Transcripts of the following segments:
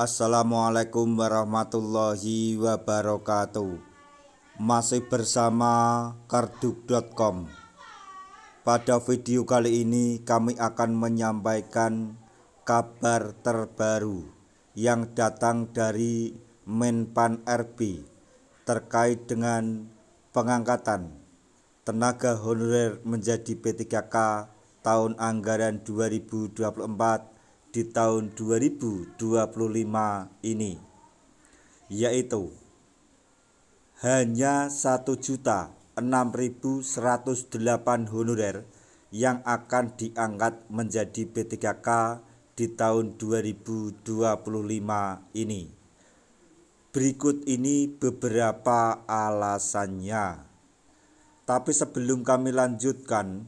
Assalamualaikum warahmatullahi wabarakatuh. Masih bersama karduk.com. Pada video kali ini kami akan menyampaikan kabar terbaru yang datang dari Menpan RB terkait dengan pengangkatan tenaga honorer menjadi P3K tahun anggaran 2024 di tahun 2025 ini, yaitu hanya 1.006.108 honorer yang akan diangkat menjadi P3K di tahun 2025 ini. Berikut ini beberapa alasannya. Tapi sebelum kami lanjutkan,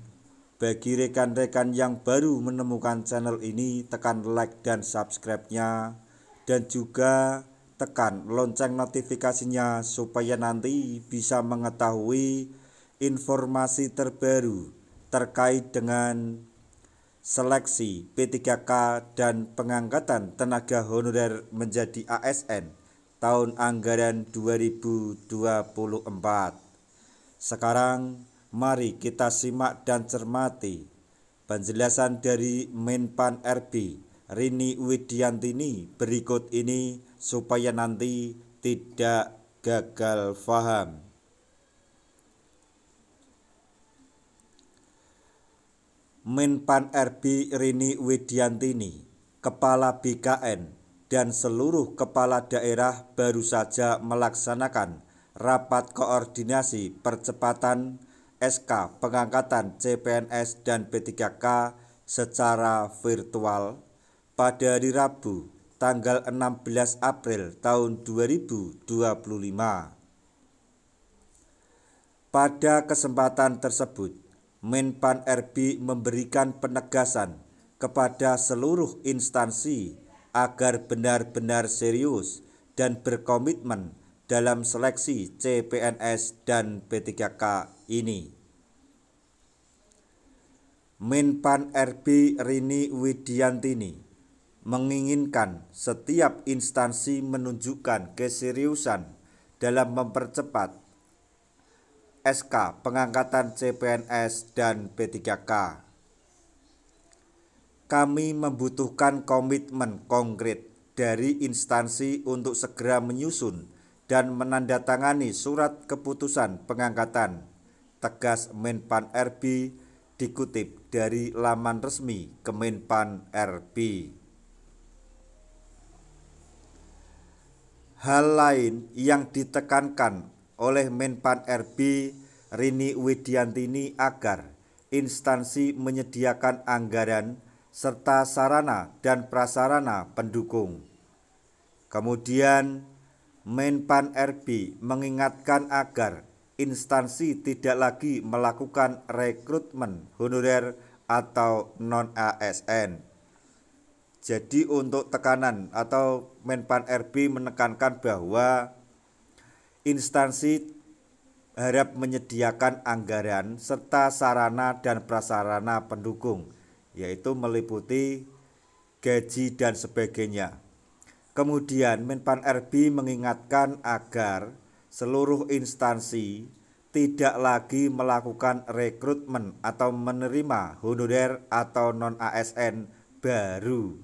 bagi rekan-rekan yang baru menemukan channel ini, tekan like dan subscribe-nya, dan juga tekan lonceng notifikasinya supaya nanti bisa mengetahui informasi terbaru terkait dengan seleksi P3K dan pengangkatan tenaga honorer menjadi ASN tahun anggaran 2024. Sekarang mari kita simak dan cermati penjelasan dari Menpan RB Rini Widiantini berikut ini supaya nanti tidak gagal paham. Menpan RB Rini Widiantini, Kepala BKN dan seluruh kepala daerah baru saja melaksanakan rapat koordinasi percepatan SK pengangkatan CPNS dan P3K secara virtual pada hari Rabu tanggal 16 April tahun 2025. Pada kesempatan tersebut, Menpan RB memberikan penegasan kepada seluruh instansi agar benar-benar serius dan berkomitmen dalam seleksi CPNS dan P3K ini. Menpan RB Rini Widiantini menginginkan setiap instansi menunjukkan keseriusan dalam mempercepat SK pengangkatan CPNS dan P3K. Kami membutuhkan komitmen konkret dari instansi untuk segera menyusun dan menandatangani surat keputusan pengangkatan, tegas Menpan RB dikutip dari laman resmi Kemenpan RB. Hal lain yang ditekankan oleh Menpan RB Rini Widiantini agar instansi menyediakan anggaran serta sarana dan prasarana pendukung. Kemudian Menpan RB mengingatkan agar instansi tidak lagi melakukan rekrutmen honorer atau non-ASN. Jadi untuk tekanan atau Menpan RB menekankan bahwa instansi harap menyediakan anggaran serta sarana dan prasarana pendukung, yaitu meliputi gaji dan sebagainya. Kemudian Menpan RB mengingatkan agar seluruh instansi tidak lagi melakukan rekrutmen atau menerima honorer atau non-ASN baru.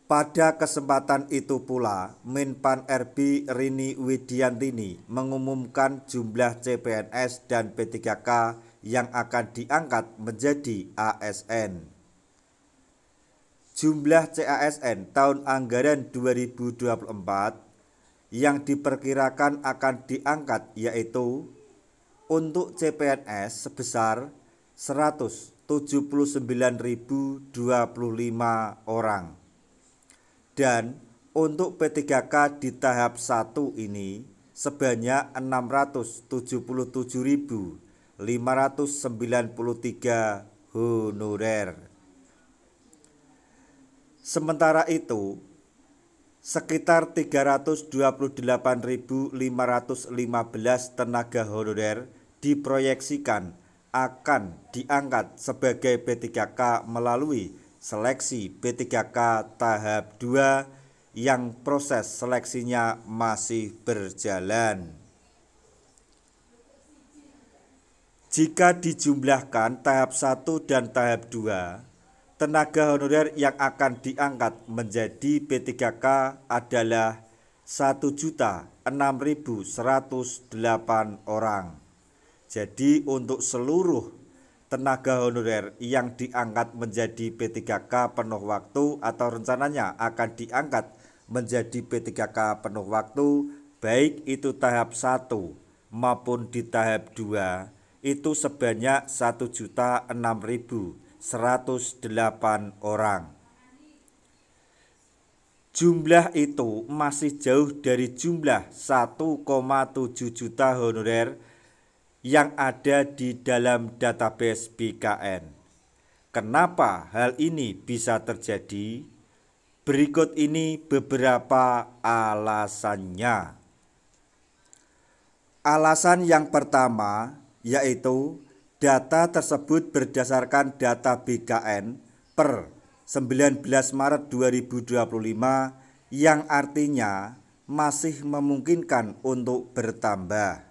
Pada kesempatan itu pula, Menpan RB Rini Widiantini mengumumkan jumlah CPNS dan P3K yang akan diangkat menjadi ASN. Jumlah CASN tahun anggaran 2024 yang diperkirakan akan diangkat yaitu untuk CPNS sebesar 179.025 orang dan untuk P3K di tahap 1 ini sebanyak 677.593 honorer. Sementara itu, sekitar 328.515 tenaga honorer diproyeksikan akan diangkat sebagai P3K melalui seleksi P3K tahap 2 yang proses seleksinya masih berjalan. Jika dijumlahkan tahap 1 dan tahap 2, tenaga honorer yang akan diangkat menjadi P3K adalah 1.006.108 orang. Jadi untuk seluruh tenaga honorer yang diangkat menjadi P3K penuh waktu atau rencananya akan diangkat menjadi P3K penuh waktu, baik itu tahap 1 maupun di tahap 2, itu sebanyak 1.006.108 orang. Jumlah itu masih jauh dari jumlah 1,7 juta honorer yang ada di dalam database BKN. Kenapa hal ini bisa terjadi? Berikut ini beberapa alasannya. Alasan yang pertama yaitu data tersebut berdasarkan data BKN per 19 Maret 2025 yang artinya masih memungkinkan untuk bertambah.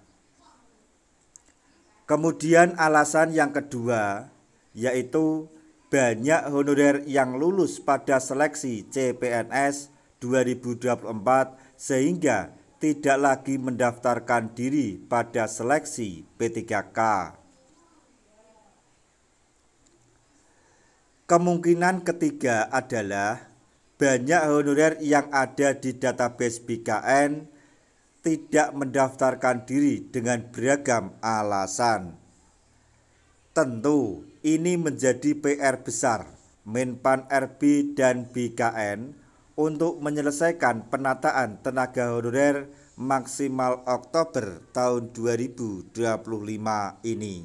Kemudian alasan yang kedua yaitu banyak honorer yang lulus pada seleksi CPNS 2024 sehingga tidak lagi mendaftarkan diri pada seleksi P3K. Kemungkinan ketiga adalah banyak honorer yang ada di database BKN tidak mendaftarkan diri dengan beragam alasan. Tentu ini menjadi PR besar Menpan RB dan BKN untuk menyelesaikan penataan tenaga honorer maksimal Oktober tahun 2025 ini.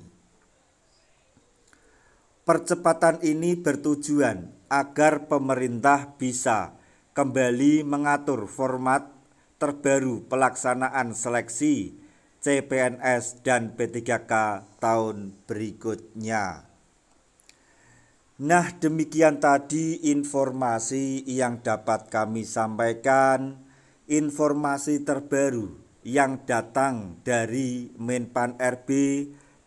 Percepatan ini bertujuan agar pemerintah bisa kembali mengatur format terbaru pelaksanaan seleksi CPNS dan P3K tahun berikutnya. Nah, demikian tadi informasi yang dapat kami sampaikan, informasi terbaru yang datang dari Menpan RB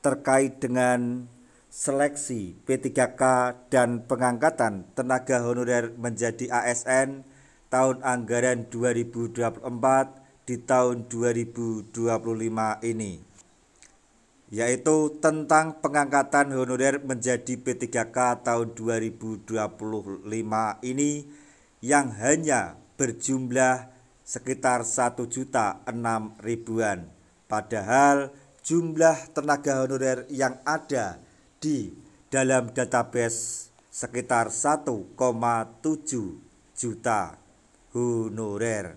terkait dengan seleksi P3K dan pengangkatan tenaga honorer menjadi ASN tahun anggaran 2024 di tahun 2025 ini, yaitu tentang pengangkatan honorer menjadi P3K tahun 2025 ini yang hanya berjumlah sekitar 1.006.000-an. Padahal jumlah tenaga honorer yang ada di dalam database sekitar 1,7 juta honorer.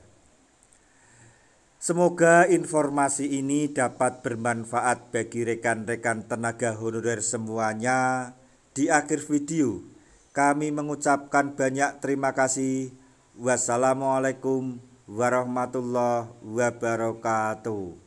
Semoga informasi ini dapat bermanfaat bagi rekan-rekan tenaga honorer semuanya. Di akhir video, kami mengucapkan banyak terima kasih. Wassalamualaikum warahmatullahi wabarakatuh.